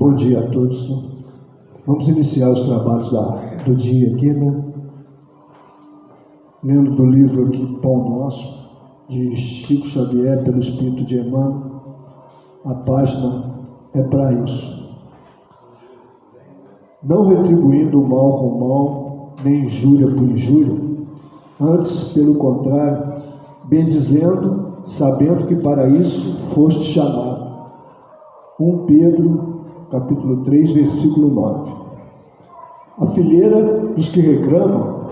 Bom dia a todos. Vamos iniciar os trabalhos do dia aqui, né? Lendo do livro aqui Pão Nosso, de Chico Xavier, pelo Espírito de Emmanuel. A página é para isso. Não retribuindo o mal com o mal, nem injúria por injúria, antes, pelo contrário, bendizendo, sabendo que para isso foste chamado. 1 Pedro, capítulo 3, versículo 9. A fileira dos que reclamam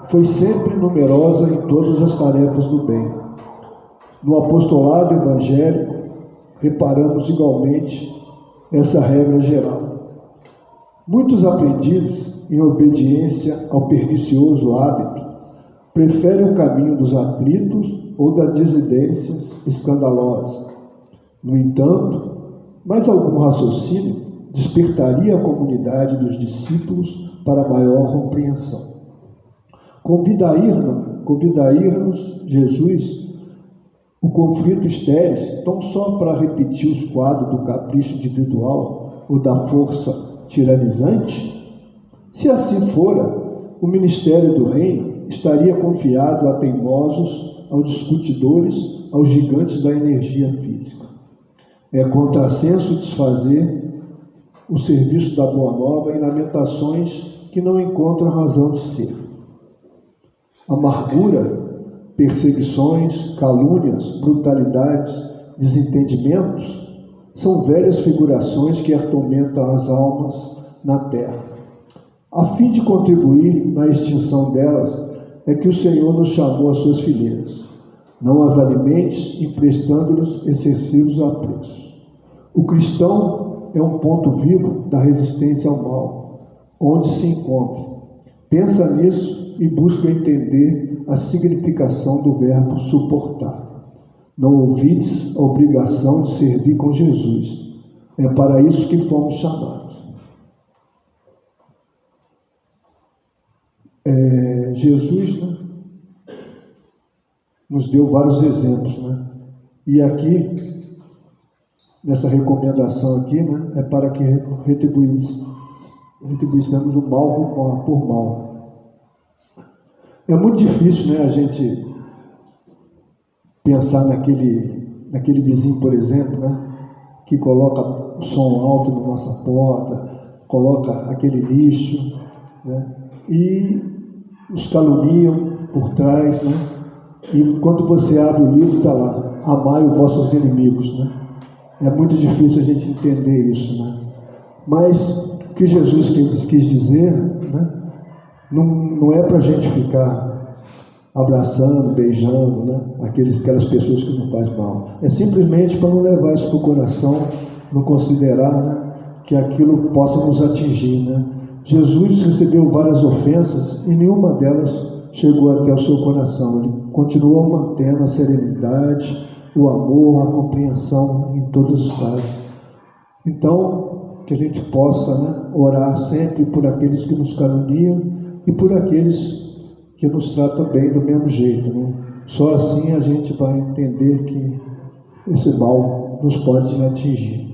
foi sempre numerosa em todas as tarefas do bem. No apostolado evangélico, reparamos igualmente essa regra geral. Muitos aprendizes, em obediência ao pernicioso hábito, preferem o caminho dos atritos ou das dissidências escandalosas. No entanto, mais algum raciocínio despertaria a comunidade dos discípulos para maior compreensão. Convida-nos Jesus o conflito estéril, não só para repetir os quadros do capricho individual ou da força tiranizante? Se assim fora, o ministério do reino estaria confiado a teimosos, aos discutidores, aos gigantes da energia física. É contrassenso desfazer o serviço da Boa Nova em lamentações que não encontram razão de ser. Amargura, perseguições, calúnias, brutalidades, desentendimentos são velhas figurações que atormentam as almas na terra. A fim de contribuir na extinção delas, é que o Senhor nos chamou às suas fileiras. Não as alimentes, emprestando-lhes excessivos apreços. O cristão é um ponto vivo da resistência ao mal, onde se encontra. Pensa nisso e busca entender a significação do verbo suportar. Não ouvides a obrigação de servir com Jesus. É para isso que fomos chamados. Jesus, né, nos deu vários exemplos, né? E aqui, nessa recomendação aqui, né, é para que retribuíssemos o mal por mal. É muito difícil, né, a gente pensar naquele vizinho, por exemplo, né, que coloca o som alto na nossa porta, coloca aquele lixo, né, e os caluniam por trás, né, e quando você abre o livro, está lá: amai os vossos inimigos, né. É muito difícil a gente entender isso, né? Mas o que Jesus quis dizer, né, não é para a gente ficar abraçando, beijando, né, aquelas pessoas que não fazem mal. É simplesmente para não levar isso para o coração, não considerar, né, que aquilo possa nos atingir, né? Jesus recebeu várias ofensas e nenhuma delas chegou até o seu coração. Ele continuou mantendo a serenidade, o amor, a compreensão em todos os casos. Então, que a gente possa, né, orar sempre por aqueles que nos caluniam e por aqueles que nos tratam bem do mesmo jeito, né? Só assim a gente vai entender que esse mal nos pode atingir.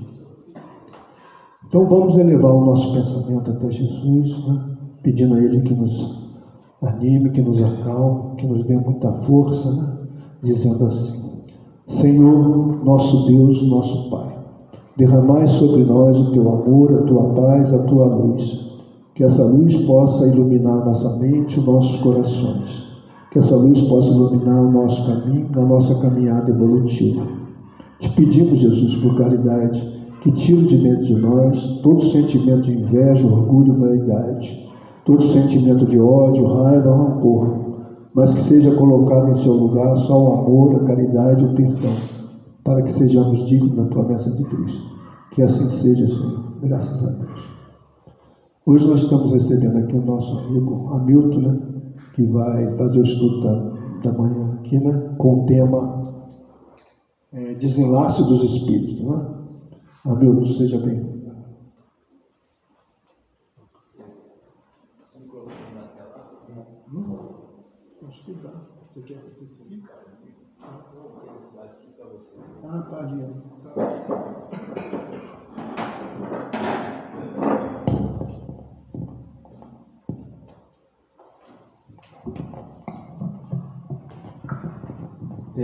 Então vamos elevar o nosso pensamento até Jesus, né, pedindo a Ele que nos anime, que nos acalme, que nos dê muita força, né, dizendo assim: Senhor, nosso Deus, nosso Pai, derramai sobre nós o Teu amor, a Tua paz, a Tua luz. Que essa luz possa iluminar nossa mente, os nossos corações. Que essa luz possa iluminar o nosso caminho, a nossa caminhada evolutiva. Te pedimos, Jesus, por caridade, que tire de dentro de nós todo sentimento de inveja, orgulho, vaidade, todo sentimento de ódio, raiva, rancor, mas que seja colocado em seu lugar só o amor, a caridade e o perdão, para que sejamos dignos da promessa de Cristo. Que assim seja, Senhor. Graças a Deus. Hoje nós estamos recebendo aqui o nosso amigo Hamilton, né, que vai fazer o estudo da manhã aqui, né, com o tema Desenlace dos Espíritos, né? Hamilton, seja bem-vindo. Acho que dá. Você quer aqui? Ah, tá ali.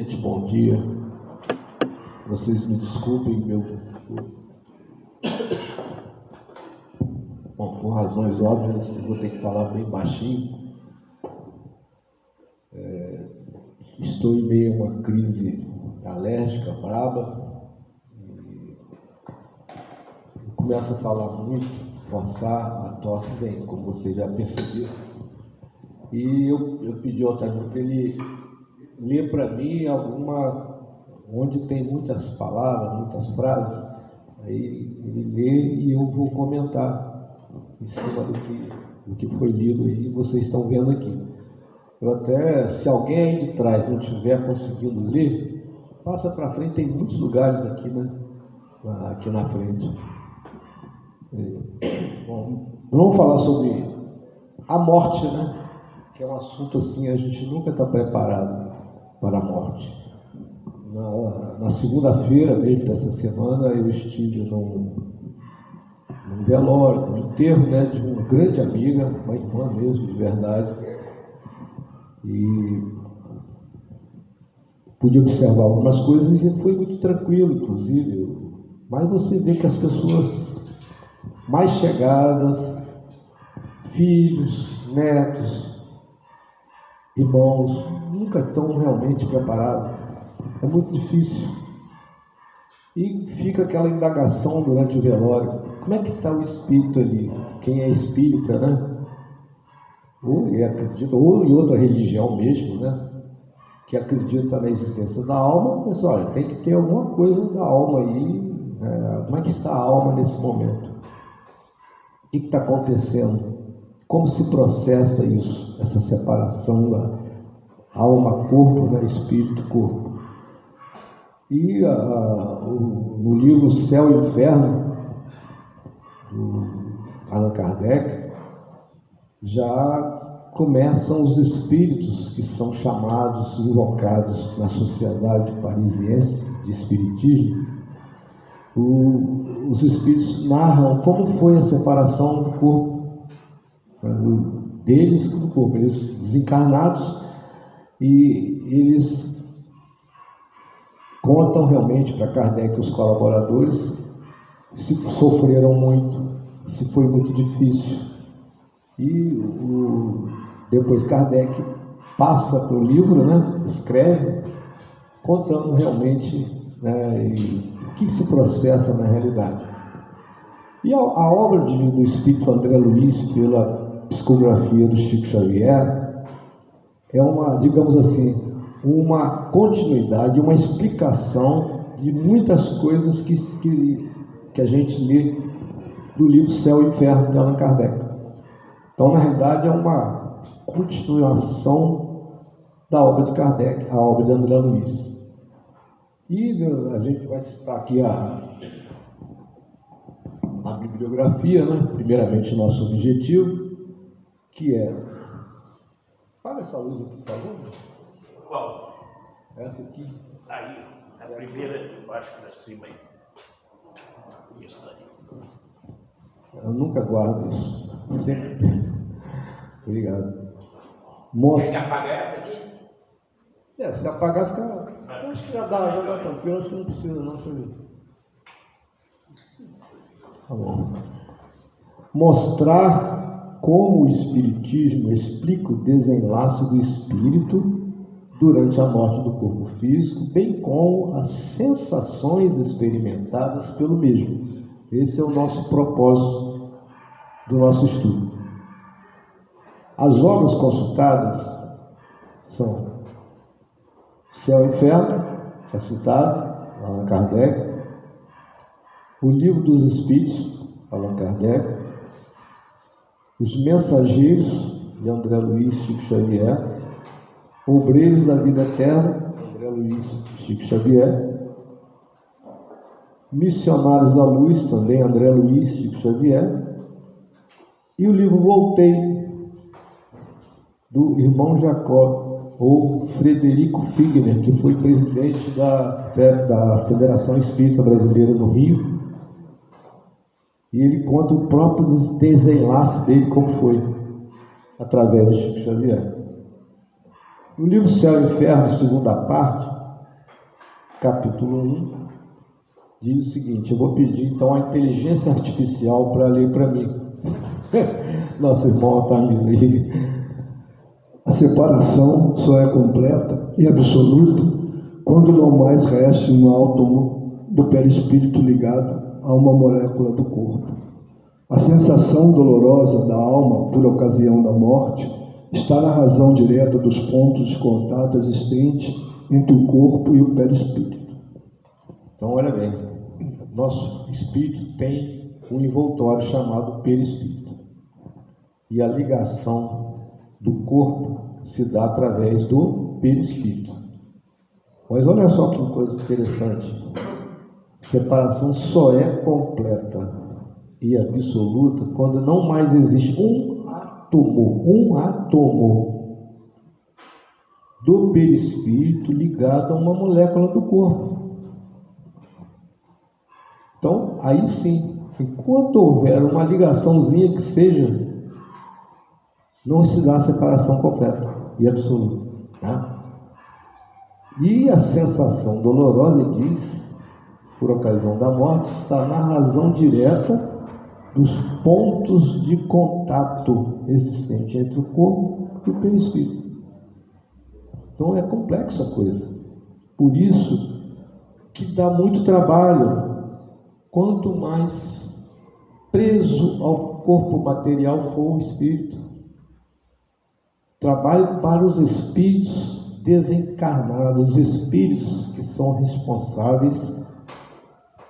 Gente, bom dia. Vocês me desculpem, Bom, por razões óbvias, eu vou ter que falar bem baixinho. Estou em meio a uma crise alérgica braba. Começo a falar muito, forçar, a tosse vem, como vocês já perceberam. E eu pedi ao Otávio para ele ler para mim onde tem muitas palavras, muitas frases. Aí ele lê e eu vou comentar em cima do que foi lido aí, vocês estão vendo aqui. Eu até, se alguém aí de trás não estiver conseguindo ler, passa para frente, tem muitos lugares aqui, né? Aqui na frente. Bom, vamos falar sobre a morte, né? Que é um assunto assim, a gente nunca está preparado para a morte. Na segunda-feira mesmo dessa semana, eu estive num velório, num enterro, né, de uma grande amiga, uma irmã mesmo, de verdade. E pude observar algumas coisas e foi muito tranquilo, inclusive. Mas você vê que as pessoas mais chegadas, filhos, netos, irmãos, nunca estão realmente preparados. É muito difícil. E fica aquela indagação durante o velório. Como é que está o espírito ali? Quem é espírita, né? Ou acredita, ou em outra religião mesmo, né? Que acredita na existência da alma, mas olha, tem que ter alguma coisa da alma aí. Como é que está a alma nesse momento? O que está acontecendo? Como se processa isso, essa separação da alma-corpo, né? Espírito-corpo? E no livro Céu e Inferno, do Allan Kardec, já começam os espíritos que são chamados, invocados na sociedade parisiense de espiritismo. Os espíritos narram como foi a separação do corpo, deles do corpo, eles desencarnados, e eles contam realmente para Kardec, os colaboradores, se sofreram muito, se foi muito difícil. E depois Kardec passa para o livro, né, escreve, contando realmente, né, o que se processa na realidade. E a obra do Espírito André Luiz, pela psicografia do Chico Xavier, é uma, digamos assim, uma continuidade, uma explicação de muitas coisas que a gente lê do livro Céu e Inferno de Allan Kardec. Então, na realidade, é uma continuação da obra de Kardec, a obra de André Luiz. E a gente vai citar aqui a bibliografia, né? Primeiramente, nosso objetivo, que é... Apaga essa luz aqui, por favor. Qual? Essa aqui. Aí, a primeira de baixo para cima aí. Isso aí. Eu nunca guardo isso. Sempre. Obrigado. Tem que apagar essa aqui? Se apagar, fica... Eu acho que já dá tranquilo, acho que não precisa não, deixa eu ver. Tá bom. Mostrar como o Espiritismo explica o desenlace do espírito durante a morte do corpo físico, bem como as sensações experimentadas pelo mesmo. Esse é o nosso propósito do nosso estudo. As obras consultadas são Céu e Inferno, é citado, Allan Kardec, o Livro dos Espíritos, Allan Kardec, Os Mensageiros, de André Luiz, Chico Xavier, Obreiros da Vida Eterna, André Luiz, Chico Xavier, Missionários da Luz, também André Luiz, Chico Xavier, e o livro Voltei, do irmão Jacó, ou Frederico Figner, que foi presidente da Federação Espírita Brasileira no Rio, e ele conta o próprio desenlace dele, como foi, através de Chico Xavier. No livro Céu e Inferno, segunda parte, capítulo 1, diz o seguinte, eu vou pedir então a inteligência artificial para ler para mim. Nosso irmão Otamiro. A separação só é completa e absoluta quando não mais reste um átomo do perispírito ligado a uma molécula do corpo. A sensação dolorosa da alma por ocasião da morte está na razão direta dos pontos de contato existentes entre o corpo e o perispírito. Então, olha bem, nosso espírito tem um envoltório chamado perispírito. E a ligação do corpo se dá através do perispírito. Mas olha só que coisa interessante. Separação só é completa e absoluta quando não mais existe um átomo do perispírito ligado a uma molécula do corpo. Então, aí sim, enquanto houver uma ligaçãozinha que seja, não se dá a separação completa e absoluta. Tá? E a sensação dolorosa, diz, por ocasião da morte, está na razão direta dos pontos de contato existentes entre o corpo e o perispírito. Então é complexa a coisa. Por isso que dá muito trabalho. Quanto mais preso ao corpo material for o espírito. Trabalho para os espíritos desencarnados, os espíritos que são responsáveis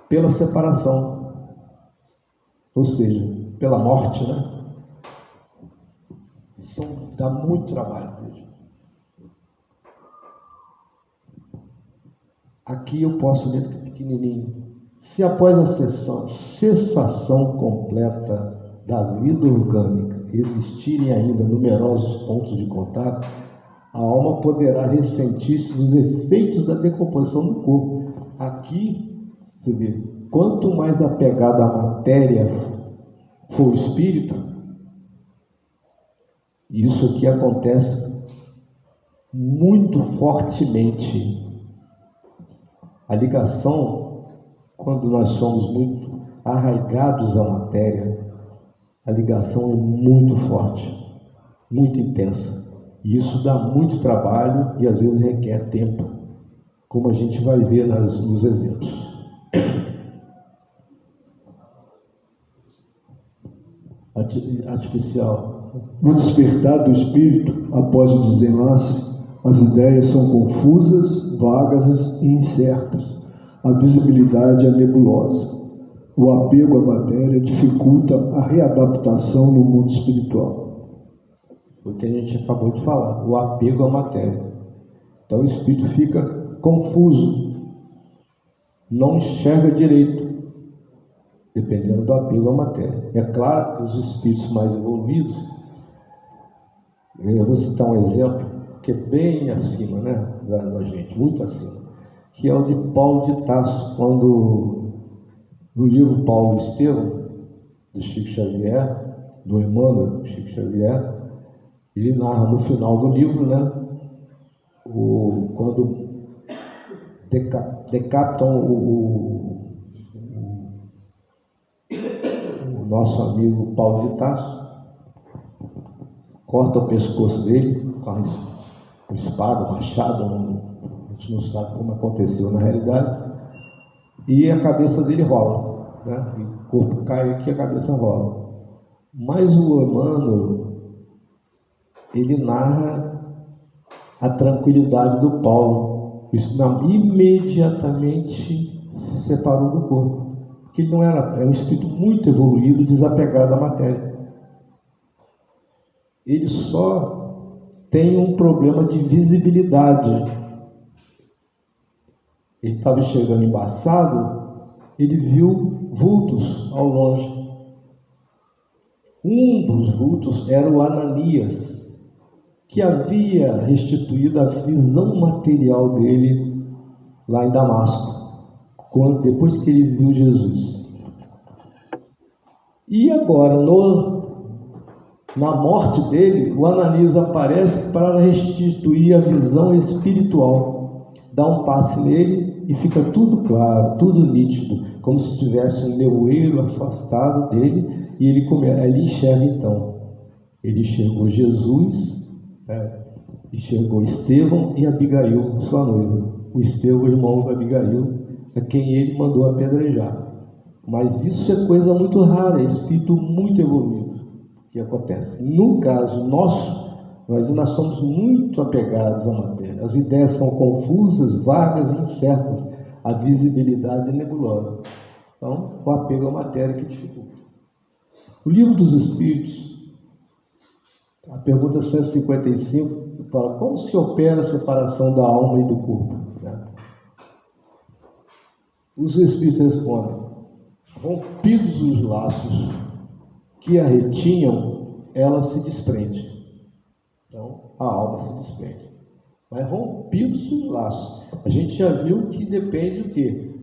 pela separação. Ou seja, pela morte, né? Isso dá muito trabalho. Aqui eu posso ler pequenininho. Se após a cessação completa da vida orgânica existirem ainda numerosos pontos de contato, a alma poderá ressentir-se dos efeitos da decomposição do corpo. Aqui, você vê, quanto mais apegado à matéria for o espírito, isso aqui acontece muito fortemente. A ligação, quando nós somos muito arraigados à matéria, a ligação é muito forte, muito intensa. E isso dá muito trabalho e às vezes requer tempo, como a gente vai ver nos exemplos. Artificial. No despertar do espírito, após o desenlace, as ideias são confusas, vagas e incertas. A visibilidade é nebulosa. O apego à matéria dificulta a readaptação no mundo espiritual. O que a gente acabou de falar, o apego à matéria. Então o espírito fica confuso, não enxerga direito, dependendo do apego à matéria. É claro que os espíritos mais evoluídos, eu vou citar um exemplo que é bem acima, né, da gente, muito acima, que é o de Paulo de Tarso, quando no livro Paulo e Estevão, do Chico Xavier, do Emmanuel Chico Xavier, ele narra no final do livro, né, quando decapitam o nosso amigo Paulo de Tarso, corta o pescoço dele com espada, machado, a gente não sabe como aconteceu na realidade, e a cabeça dele rola, né? E o corpo cai aqui, a cabeça rola. Mas o Emmanuel, ele narra a tranquilidade do Paulo. Isso imediatamente se separou do corpo, porque ele não era um espírito muito evoluído, desapegado à matéria. Ele só tem um problema de visibilidade. Ele estava chegando embaçado, ele viu vultos ao longe. Um dos vultos era o Ananias, que havia restituído a visão material dele lá em Damasco, depois que ele viu Jesus. E agora, na morte dele, o Ananias aparece para restituir a visão espiritual, dá um passe nele e fica tudo claro, tudo nítido, como se tivesse um nevoeiro afastado dele, e ele enxerga então. Ele enxergou Jesus, enxergou Estevão e Abigail, sua noiva. O Estevão, irmão da Abigail, a quem ele mandou apedrejar. Mas isso é coisa muito rara, é espírito muito evoluído que acontece. No caso nosso, nós ainda somos muito apegados à matéria. As ideias são confusas, vagas e incertas. A visibilidade é nebulosa. Então, o apego à matéria que dificulta. O Livro dos Espíritos, a pergunta 155, fala: como se opera a separação da alma e do corpo? Os Espíritos respondem: rompidos os laços que a retinham, ela se desprende. Então, a alma se desprende. Mas rompidos os laços, a gente já viu que depende do quê?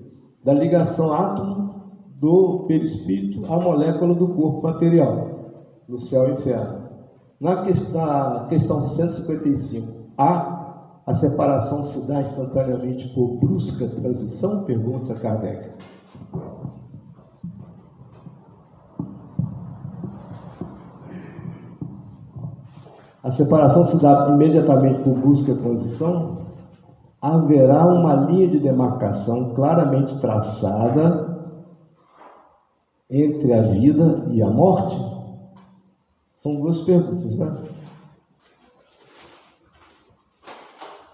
Da ligação átomo do perispírito à molécula do corpo material, no céu e inferno. Na questão 155, a separação se dá instantaneamente por brusca transição? Pergunta Kardec. A separação se dá imediatamente por brusca transição? Haverá uma linha de demarcação claramente traçada entre a vida e a morte? São duas perguntas, né?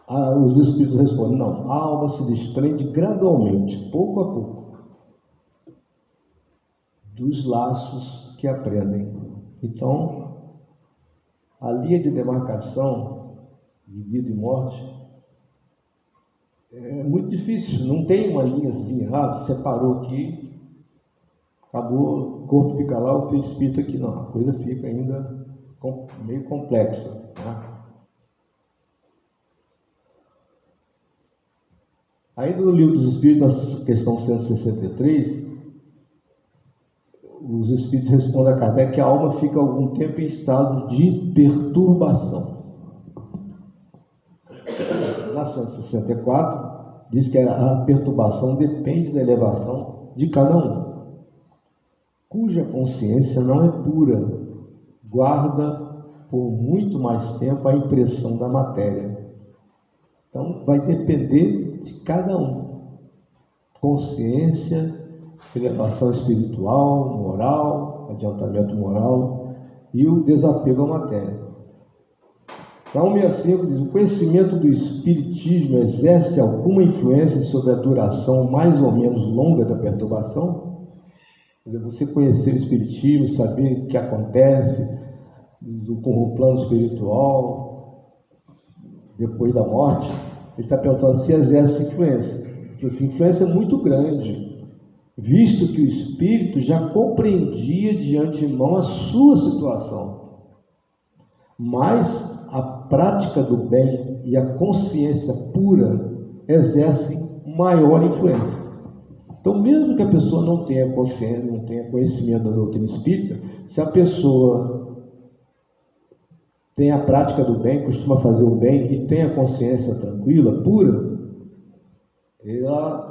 Os Espíritos respondem: não, a alma se desprende gradualmente, pouco a pouco, dos laços que a prendem. Então, a linha de demarcação de vida e morte é muito difícil, não tem uma linhazinha, separou aqui, acabou, o corpo fica lá, o perispírito aqui, não, a coisa fica ainda meio complexa, né? Ainda no Livro dos Espíritos, na questão 163, os Espíritos respondem a Kardec que a alma fica algum tempo em estado de perturbação. Na 164, diz que a perturbação depende da elevação de cada um, cuja consciência não é pura, guarda por muito mais tempo a impressão da matéria. Então, vai depender de cada um. Consciência, elevação espiritual, moral, adiantamento moral e o desapego à matéria. Na 165 diz: o conhecimento do Espiritismo exerce alguma influência sobre a duração mais ou menos longa da perturbação? Quer dizer, você conhecer o Espiritismo, saber o que acontece com o plano espiritual depois da morte, ele está perguntando se exerce influência. Essa influência é muito grande, visto que o espírito já compreendia de antemão a sua situação. Mas a prática do bem e a consciência pura exercem maior influência. Então, mesmo que a pessoa não tenha consciência, não tenha conhecimento da doutrina espírita, se a pessoa tem a prática do bem, costuma fazer o bem e tem a consciência tranquila, pura, ela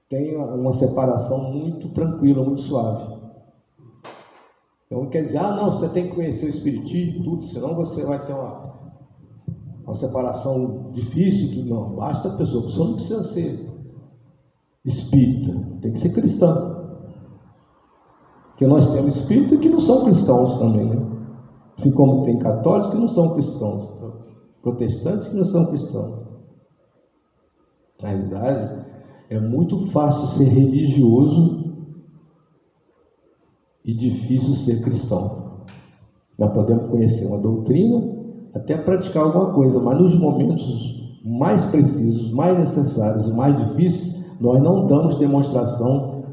tem uma separação muito tranquila, muito suave. Então, quer dizer, não, você tem que conhecer o Espiritismo, tudo, senão você vai ter uma separação difícil, tudo. Não, basta a pessoa não precisa ser espírita, tem que ser cristã. Porque nós temos espíritas que não são cristãos também, né? Assim como tem católicos que não são cristãos, protestantes que não são cristãos. Na realidade, é muito fácil ser religioso e difícil ser cristão. Nós podemos conhecer uma doutrina, até praticar alguma coisa, mas nos momentos mais precisos, mais necessários, mais difíceis, nós não damos demonstração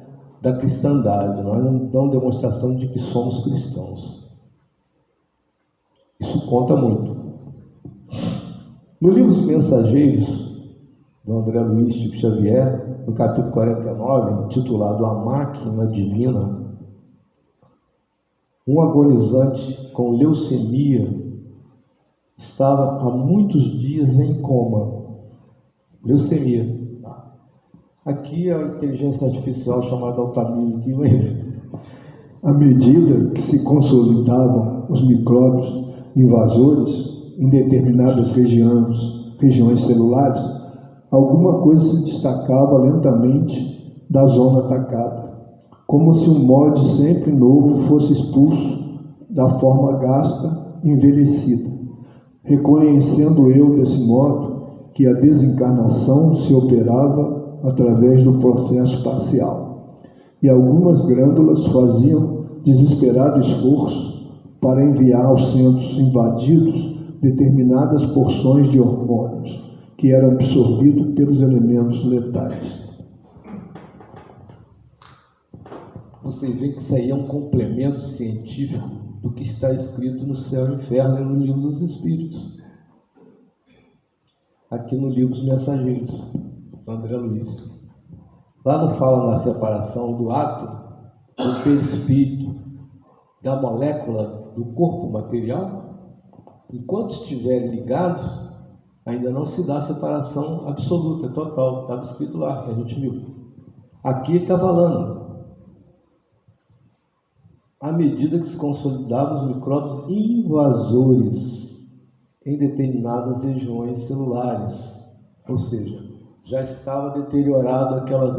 da cristandade, nós não damos demonstração de que somos cristãos. Isso conta muito. No livro Os Mensageiros, do André Luiz Chico Xavier, no capítulo 49, intitulado A Máquina Divina, um agonizante com leucemia estava há muitos dias em coma. Leucemia. Aqui a inteligência artificial chamada Altamir, aqui, mas... À medida que se consolidavam os micróbios invasores em determinadas regiões celulares, alguma coisa se destacava lentamente da zona atacada, como se um molde sempre novo fosse expulso da forma gasta, envelhecida, reconhecendo eu desse modo que a desencarnação se operava através do processo parcial, e algumas glândulas faziam desesperado esforço para enviar aos centros invadidos determinadas porções de hormônios que eram absorvidos pelos elementos letais. Vocês veem que isso aí é um complemento científico do que está escrito no Céu e Inferno e no Livro dos Espíritos. Aqui no Livro dos Mensageiros, do André Luiz. Lá não fala na separação do átomo, do perispírito, da molécula do corpo material? Enquanto estiverem ligados, ainda não se dá separação absoluta, total. Estava escrito lá, que a gente viu. Aqui está falando. À medida que se consolidavam os micróbios invasores em determinadas regiões celulares, ou seja, já estava deteriorado aquela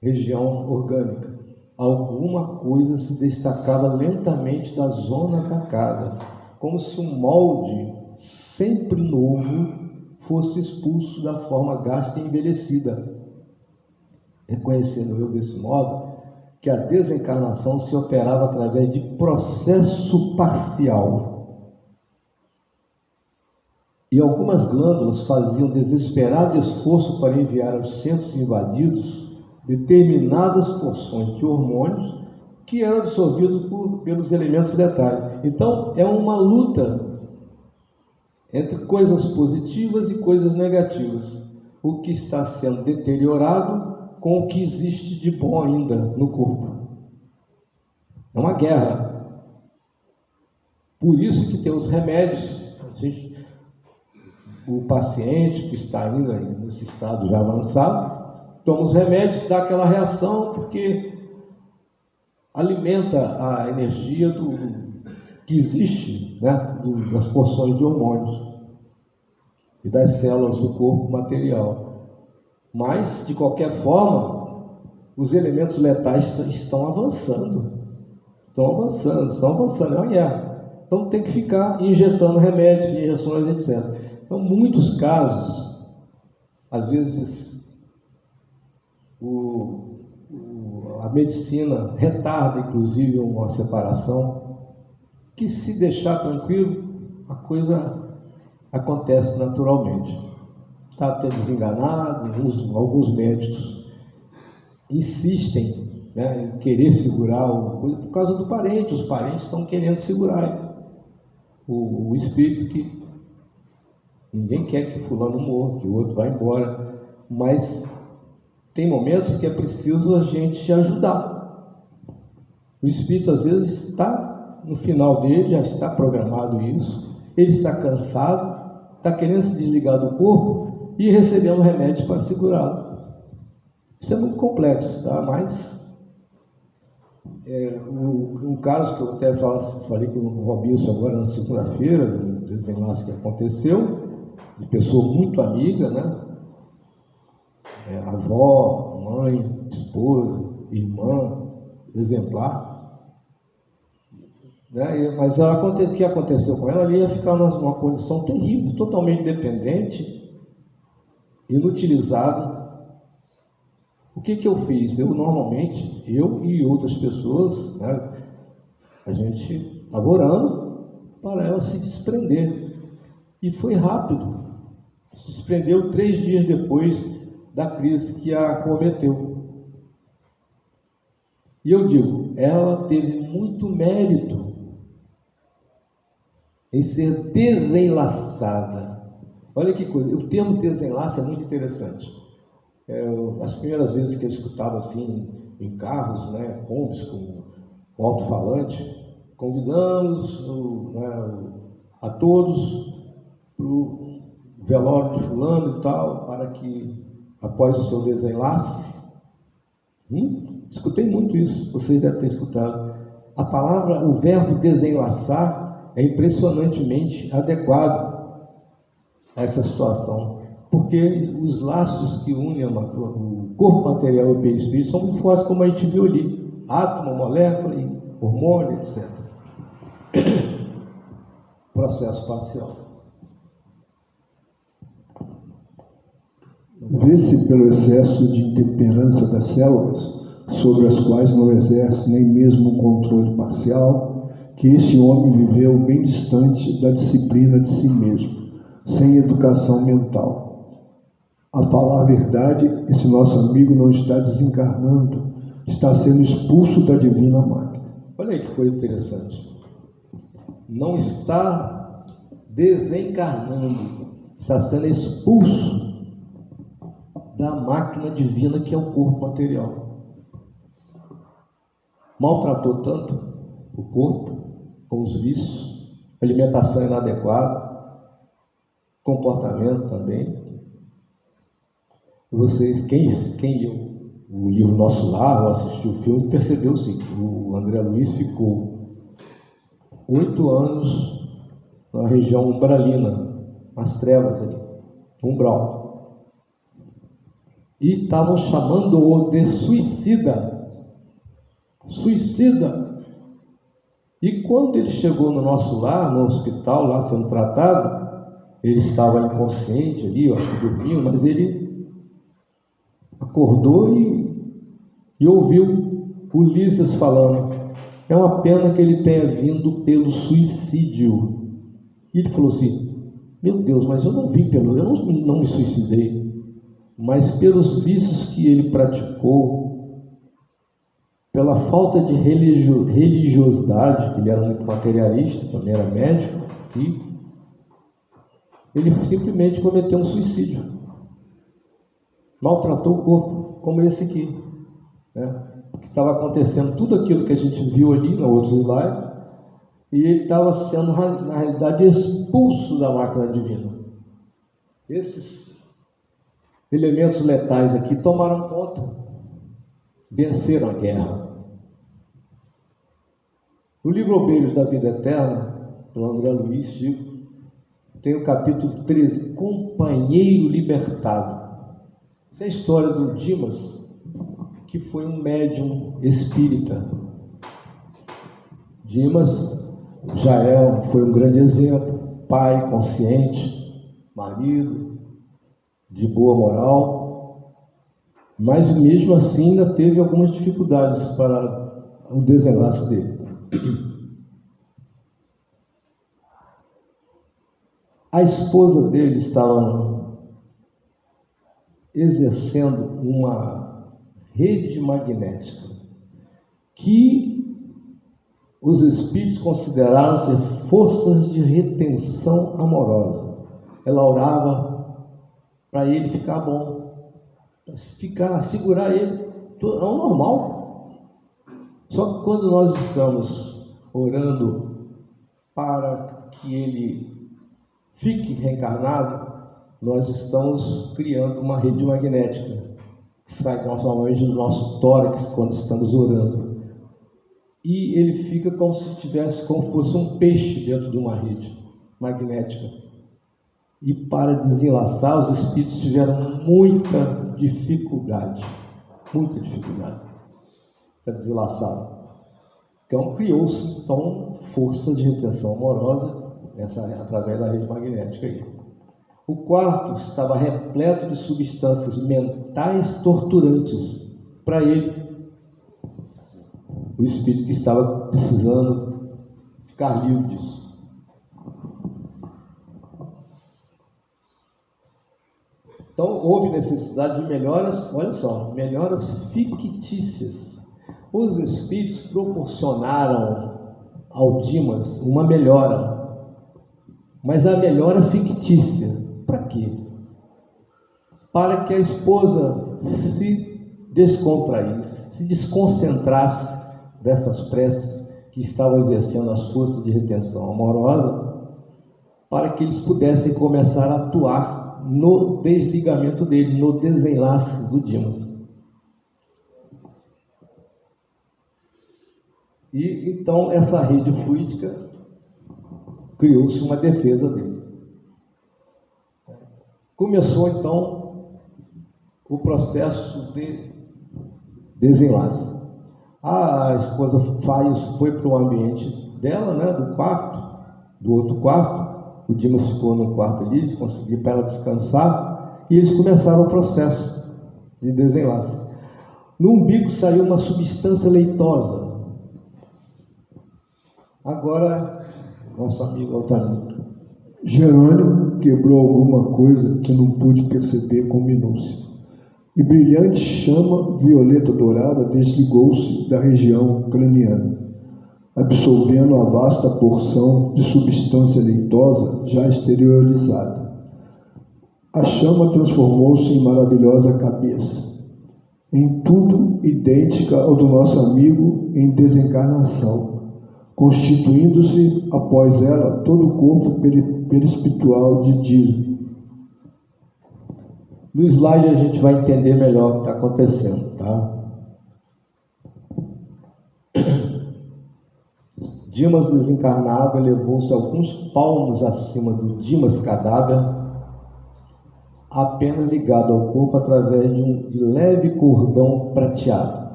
região orgânica. Alguma coisa se destacava lentamente da zona atacada, como se um molde sempre novo fosse expulso da forma gasta e envelhecida. Reconhecendo eu desse modo que a desencarnação se operava através de processo parcial. E algumas glândulas faziam desesperado esforço para enviar aos centros invadidos determinadas porções de hormônios que eram absorvidos pelos elementos letais. Então, é uma luta entre coisas positivas e coisas negativas. O que está sendo deteriorado com o que existe de bom ainda no corpo. É uma guerra. Por isso que tem os remédios. O paciente que está ainda nesse estado já avançado, toma os remédios, dá aquela reação, porque alimenta a energia que existe, né, das porções de hormônios e das células do corpo material. Mas, de qualquer forma, os elementos letais estão avançando. Estão avançando, é uma guerra. Então tem que ficar injetando remédios, injeções, etc. Então, muitos casos, às vezes, a medicina retarda, inclusive, uma separação, que se deixar tranquilo, a coisa acontece naturalmente. Está até desenganado, alguns médicos insistem, né, em querer segurar uma coisa por causa do parente. Os parentes estão querendo segurar o espírito, que ninguém quer que fulano morra, que o outro vá embora, mas tem momentos que é preciso a gente ajudar. O espírito às vezes está no final dele, já está programado isso, ele está cansado, está querendo se desligar do corpo e recebendo remédios para segurá-lo. Isso é muito complexo, tá? Mas um caso que eu até falei com o Robinson agora na segunda-feira, no desenlace que aconteceu, de pessoa muito amiga, né? Avó, mãe, esposa, irmã, exemplar, né? Mas o que aconteceu com ela? Ela ia ficar numa condição terrível, totalmente dependente, inutilizado. O que eu fiz? Normalmente, eu e outras pessoas, né, a gente estava orando para ela se desprender. E foi rápido. Se desprendeu 3 dias depois da crise que a acometeu. E eu digo, ela teve muito mérito em ser desenlaçada. Olha que coisa, o termo desenlace é muito interessante. As primeiras vezes que eu escutava assim, em carros, né, combis com alto-falante, convidamos a todos para o velório de fulano e tal, para que após o seu desenlace. Escutei muito isso, vocês devem ter escutado. A palavra, o verbo desenlaçar é impressionantemente adequado a essa situação, porque os laços que unem o corpo material e o perispírito são muito fortes, como a gente viu ali, átomo, molécula, hormônio, etc. Processo parcial. Vê-se pelo excesso de intemperança das células, sobre as quais não exerce nem mesmo um controle parcial, que esse homem viveu bem distante da disciplina de si mesmo, sem educação mental. A falar a verdade, esse nosso amigo não está desencarnando, está sendo expulso da divina máquina. Olha aí que coisa interessante. Não está desencarnando, está sendo expulso da máquina divina que é o corpo material. Maltratou tanto o corpo, com os vícios, alimentação inadequada, comportamento também. Vocês, quem leu o livro Nosso Lar, ou assistiu o filme, percebeu sim, o André Luiz ficou 8 anos na região umbralina, nas trevas ali, umbral. E estavam chamando-o de suicida. Suicida. E quando ele chegou no Nosso Lar, no hospital, lá sendo tratado, ele estava inconsciente ali, eu acho que dormiu, mas ele acordou e ouviu Ulisses falando: é uma pena que ele tenha vindo pelo suicídio. E ele falou assim: meu Deus, mas eu não vim eu não me suicidei, mas pelos vícios que ele praticou, pela falta de religiosidade, ele era muito materialista, também era médico, e ele simplesmente cometeu um suicídio. Maltratou o corpo, como esse aqui, né? Que estava acontecendo tudo aquilo que a gente viu ali no outro slide, e ele estava sendo, na realidade, expulso da máquina divina. Esses elementos letais aqui tomaram conta, venceram a guerra. O livro Obreiros da Vida Eterna, do André Luiz Chico, tem o capítulo 13, Companheiro Libertado. Essa é a história do Dimas, que foi um médium espírita. Dimas foi um grande exemplo, pai consciente, marido, de boa moral, mas mesmo assim ainda teve algumas dificuldades para o desenlace dele. A esposa dele estava exercendo uma rede magnética que os espíritos consideraram ser forças de retenção amorosa. Ela orava para ele ficar bom, segurar ele, é o normal. Só que quando nós estamos orando para que ele fique reencarnado, nós estamos criando uma rede magnética que sai normalmente do nosso tórax quando estamos orando. E ele fica como se fosse um peixe dentro de uma rede magnética. E para desenlaçar, os espíritos tiveram muita dificuldade para desenlaçar. Então criou-se força de retenção amorosa através da rede magnética aí. O quarto estava repleto de substâncias mentais torturantes para ele, o espírito que estava precisando ficar livre disso. Então houve necessidade de melhoras, olha só, melhoras fictícias. Os espíritos proporcionaram ao Dimas uma melhora, mas a melhora fictícia. Para quê? Para que a esposa se descontraísse, se desconcentrasse dessas preces que estavam exercendo as forças de retenção amorosa, para que eles pudessem começar a atuar no desligamento dele, no desenlace do Dimas. E então essa rede fluídica criou-se uma defesa dele. Começou então o processo de desenlace. A esposa Faios foi para o ambiente dela, né, do quarto, do outro quarto. O Dimas ficou no quarto ali, eles conseguiram para ela descansar, e eles começaram o processo de desenlace. No umbigo saiu uma substância leitosa. Agora, nosso amigo Altamiro. Jerônimo quebrou alguma coisa que não pude perceber com minúcia. E brilhante chama violeta dourada desligou-se da região craniana, absorvendo a vasta porção de substância leitosa já exteriorizada. A chama transformou-se em maravilhosa cabeça, em tudo idêntica ao do nosso amigo em desencarnação, constituindo-se após ela todo o corpo perispiritual de Dimas. No slide a gente vai entender melhor o que está acontecendo, tá? Dimas desencarnado elevou-se alguns palmos acima do Dimas cadáver, apenas ligado ao corpo através de um leve cordão prateado.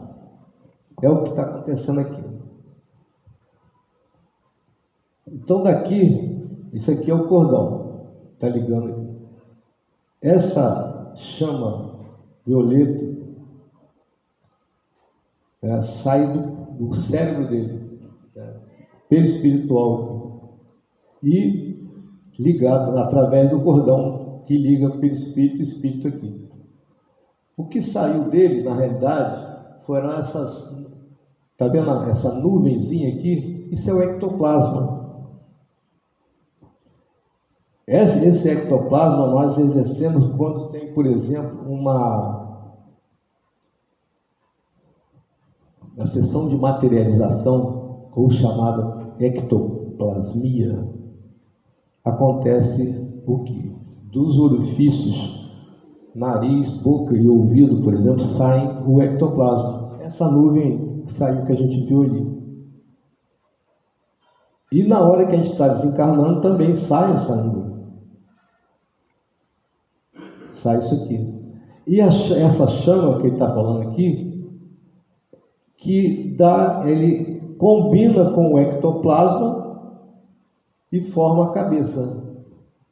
É o que está acontecendo aqui. Então daqui, isso aqui é o cordão, está ligando aqui. Essa chama violeta sai do cérebro dele, perispiritual, e ligado através do cordão que liga perispírito e espírito aqui. O que saiu dele, na realidade, foram essas, tá vendo essa nuvenzinha aqui? Isso é o ectoplasma. Esse ectoplasma nós exercemos quando tem, por exemplo, uma sessão de materialização, ou chamada ectoplasmia. Acontece o que? Dos orifícios, nariz, boca e ouvido, por exemplo, saem o ectoplasma. Essa nuvem que saiu que a gente viu ali. E na hora que a gente está desencarnando também sai essa nuvem. Sai isso aqui. E essa chama que ele está falando aqui, que ele combina com o ectoplasma e forma a cabeça.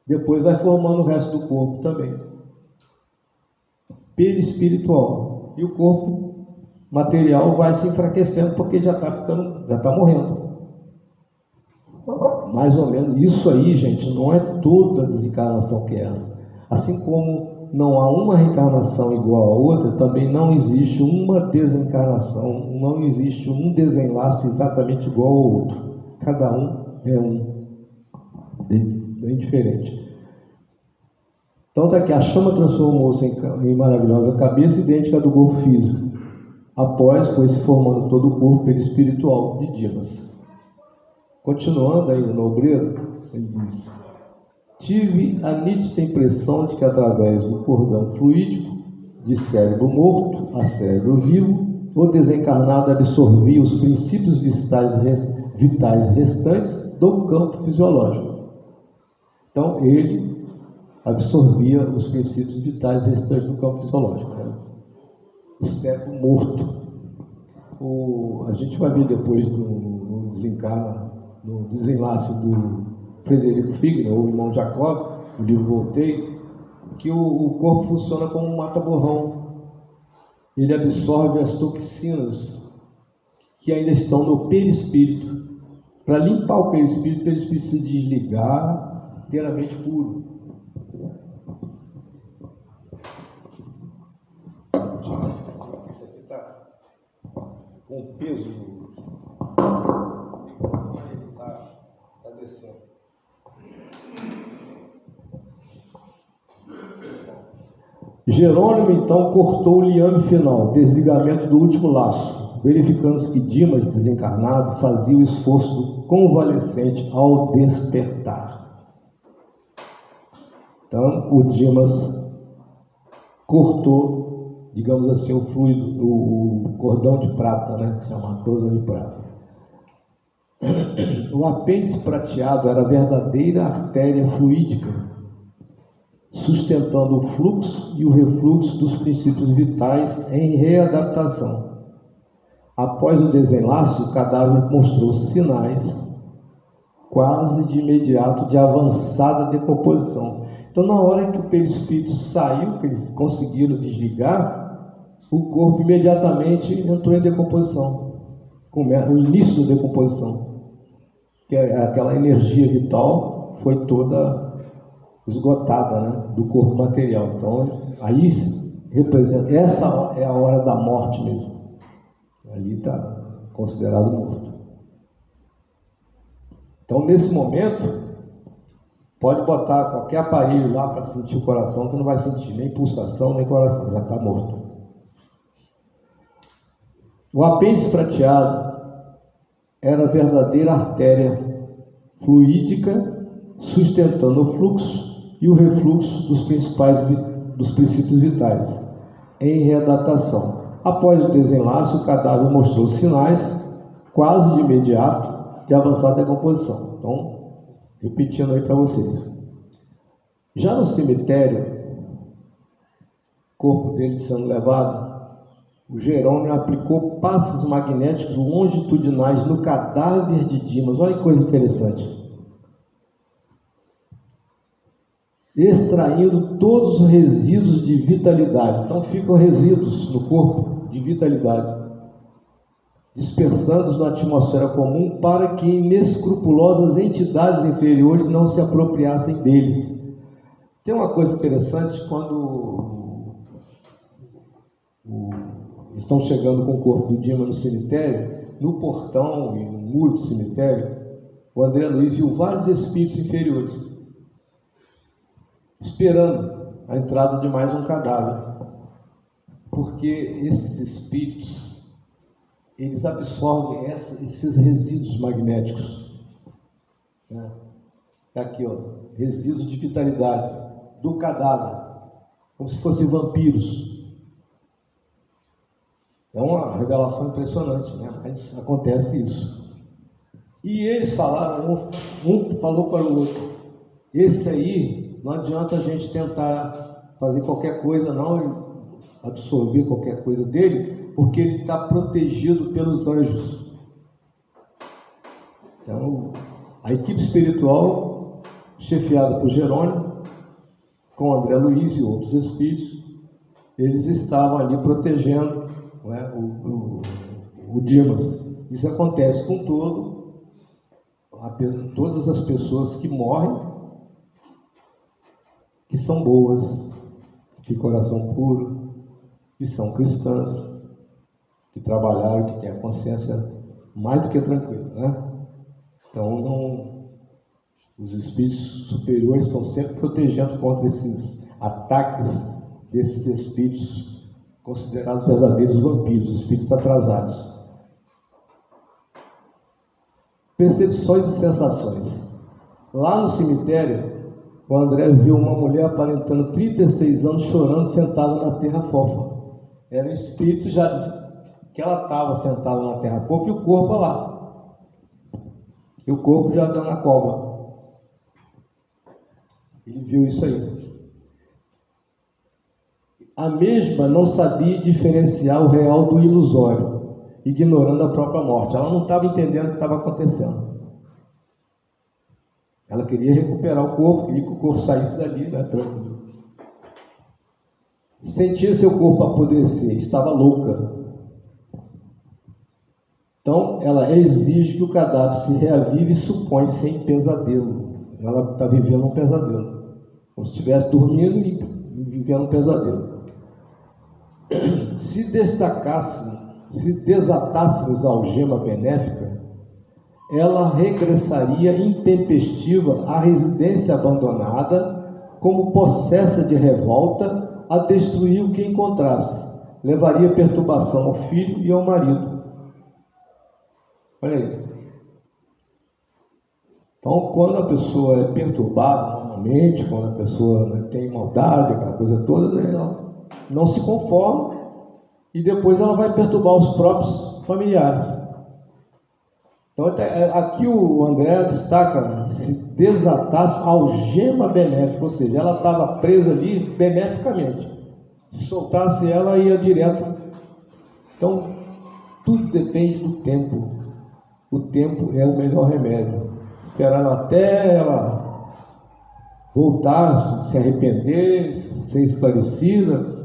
Depois vai formando o resto do corpo também. Perispiritual. E o corpo material vai se enfraquecendo porque já está morrendo. Mais ou menos. Isso aí, gente, não é toda desencarnação que é essa. Assim como não há uma reencarnação igual a outra, também não existe uma desencarnação, não existe um desenlace exatamente igual ao outro. Cada um é bem diferente. Então daqui a chama transformou-se em maravilhosa cabeça idêntica do corpo físico. Após foi se formando todo o corpo perispiritual de Dimas. Continuando aí no obreiro, ele diz: tive a nítida impressão de que através do cordão fluídico de cérebro morto a cérebro vivo, o desencarnado absorvia os princípios vitais restantes do campo fisiológico. Então ele absorvia os princípios vitais restantes do campo fisiológico, né? O cérebro morto. A gente vai ver depois no desenlace do Frederico Figner, ou irmão Jacob, o livro Voltei, que o corpo funciona como um mata-borrão. Ele absorve as toxinas que ainda estão no perispírito. Para limpar o perispírito, eles precisam desligar inteiramente puro. Isso aqui está com o peso do microfone, ele está descendo. Jerônimo então cortou o liame final, desligamento do último laço, verificando-se que Dimas, desencarnado, fazia o esforço do convalescente ao despertar. Então, o Dimas cortou, digamos assim, o fluido, o cordão de prata, né, que chama cordão de prata. O apêndice prateado era a verdadeira artéria fluídica, sustentando o fluxo e o refluxo dos princípios vitais em readaptação. Após o desenlace, o cadáver mostrou sinais quase de imediato de avançada decomposição. Então, na hora que o perispírito saiu, que eles conseguiram desligar, o corpo imediatamente entrou em decomposição, o início da decomposição, que é aquela energia vital foi toda esgotada, né, do corpo material. Então, aí representa, essa é a hora da morte mesmo. Ali está considerado morto. Então, nesse momento, pode botar qualquer aparelho lá para sentir o coração, que não vai sentir nem pulsação, nem coração, já está morto. O apêndice prateado era a verdadeira artéria fluídica, sustentando o fluxo e o refluxo dos princípios vitais, em readaptação. Após o desenlace, o cadáver mostrou sinais, quase de imediato, de avançada decomposição. Então, repetindo aí para vocês. Já no cemitério, o corpo dele sendo levado, o Jerônimo aplicou passes magnéticos longitudinais no cadáver de Dimas. Olha que coisa interessante. Extraindo todos os resíduos de vitalidade. Então, ficam resíduos no corpo de vitalidade, dispersados na atmosfera comum para que inescrupulosas entidades inferiores não se apropriassem deles. Tem uma coisa interessante, quando estão chegando com o corpo do Dimas no cemitério, no portão e no muro do cemitério, o André Luiz viu vários espíritos inferiores, esperando a entrada de mais um cadáver, porque esses espíritos, eles absorvem esses resíduos magnéticos. Né? Aqui, ó, resíduos de vitalidade do cadáver, como se fossem vampiros. É uma revelação impressionante, né? Mas acontece isso. E eles falaram, um falou para o outro, esse aí, não adianta a gente tentar fazer qualquer coisa, não, absorver qualquer coisa dele, porque ele está protegido pelos anjos. Então, a equipe espiritual, chefiada por Jerônimo, com André Luiz e outros espíritos, eles estavam ali protegendo, né, o Dimas. Isso acontece com todas as pessoas que morrem, que são boas, de coração puro, que são cristãs, que trabalharam, que têm a consciência mais do que tranquila, né? Então, os espíritos superiores estão sempre protegendo contra esses ataques desses espíritos considerados verdadeiros vampiros, espíritos atrasados. Percepções e sensações. Lá no cemitério, o André viu uma mulher aparentando 36 anos chorando sentada na terra fofa. Era um espírito já que ela estava sentada na terra fofa e o corpo lá. E o corpo já deu na cova. Ele viu isso aí. A mesma não sabia diferenciar o real do ilusório, ignorando a própria morte. Ela não estava entendendo o que estava acontecendo. Ela queria recuperar o corpo, queria que o corpo saísse dali, né, tranquilo. Sentia seu corpo apodrecer, estava louca. Então, ela exige que o cadáver se reavive e supõe-se em pesadelo. Ela está vivendo um pesadelo. Como se estivesse dormindo e vivendo um pesadelo. Se desatássemos a algema benéfica, ela regressaria intempestiva à residência abandonada, como possessa de revolta, a destruir o que encontrasse. Levaria perturbação ao filho e ao marido. Olha aí. Então, quando a pessoa é perturbada, carnalmente, quando a pessoa, né, tem maldade, aquela coisa toda, né, ela não se conforma e depois ela vai perturbar os próprios familiares. Então, aqui o André destaca, se desatasse a algema benéfica, ou seja, ela estava presa ali beneficamente. Se soltasse ela, ia direto. Então, tudo depende do tempo. O tempo é o melhor remédio. Esperar até ela voltar, se arrepender, ser esclarecida,